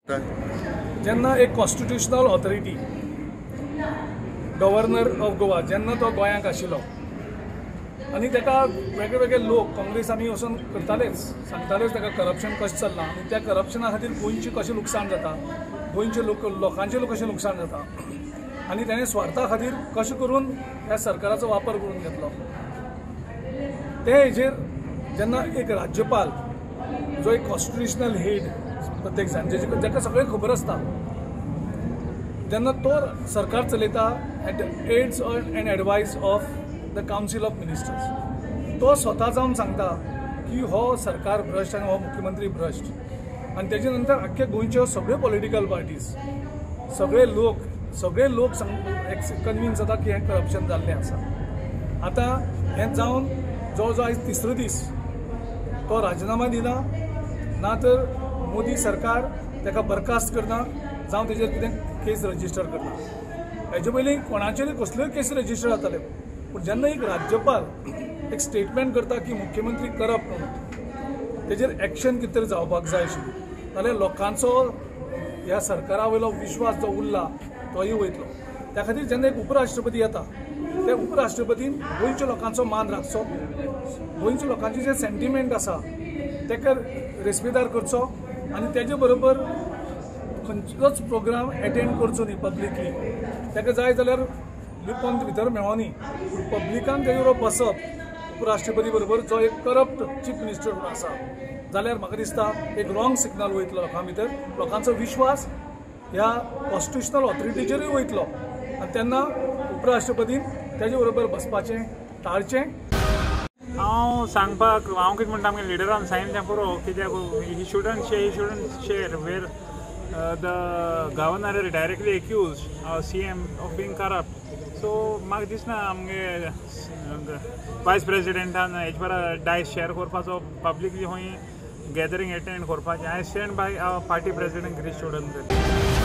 जेन्ना एक constitutional authority governor of Goa जेन्ना तो गोंयांत आशिल्लो आनी ताका वेगळे वेगळे लोक काँग्रेसांनी वचून करतालेच सांगतालेच ताका करप्शन कशें चल्लां आनी त्या करप्शना खातीर गोंयचें कशें लुकसाण जाता, गोंयचे लोकांचें कशें लुकसाण जाता आनी ताणें स्वार्था खातीर कशें करून ह्या सरकाराचो वापर करून घेतलो। ते हेजेर जेन्ना एक राज्यपाल जो एक कॉन्स्टिट्युशनल हेड प्रत्येक जाण जाका सगळें खबर आसता जेन्ना तो सरकार चलयता at the aids and advice of the council of ministers, तो स्वता जावन सांगता की हो सरकार भ्रश्ट आनी हो मुख्यमंत्री भ्रश्ट आनी तेजे नंतर आख्खे गोंयच्यो सगळ्यो पॉलिटिकल पार्टीज सगळे लोक कन्विन्स जाता की हें करप्शन जाल्लें आसा। आतां हें जावन जवळ जवळ आयज तिसरो दीस तो राजिनामा दिना ना तर मोदी सरकार ताका बरखास्त करना जावं तेजेर कितें केस रजिस्टर करना। हेजे पयलीं कोणाचेरूय कसल्योय केसी रजिस्टर जाताल्यो, पूण जेन्ना एक राज्यपाल एक स्टेटमेंट करता की मुख्यमंत्री करप्ट म्हणून तेजेर एक्शन कितें तरी जावपाक जाय आशिल्ली जाल्यार लोकांचो ह्या सरकारा वयलो विश्वास जो उरला तोय वयतलो। त्या खातीर जेन्ना एक उपराष्ट्रपती येता त्या उपराष्ट्रपतीन गोंयच्या लोकांचो मान राखचो, गोंयच्या लोकांचे जे सेंटिमेंट आसा ताका रेस्पेदार करचो आनी तेजे बरोबर खंयचोच प्रोग्राम एटेंड करचो न्ही पब्लिकली। ताका जाय जाल्यार लिपोवन भितर मेळोनी पूण पब्लिकान तेजे बरोबर बसप उपराष्ट्रपती बरोबर जो एक करप्ट चीफ मिनिस्टर म्हणून आसा जाल्यार म्हाका दिसता एक रॉंग सिग्नल वयतलो लोकां भितर, लोकांचो विश्वास ह्या कॉन्स्टिट्युशनल ऑथॉरिटीचेरूय वयतलो आनी तेन्ना उपराष्ट्रपतीन तेजे बरोबर बसपाचें टाळचें। हांव कितें म्हणटा आमगे लिडरान सांगिल्लें तें पुरो कित्याक ही shouldn't share where the governor directly accuse CM of being corrupt. So म्हाका दिसना आमगे वायस प्रेसिडेंटान हेजे बरा डायस शेअर करपाचो पब्लिकली खंय गॅदरींग एटेंड करपाचें। I stand by party president Girish Chodankar.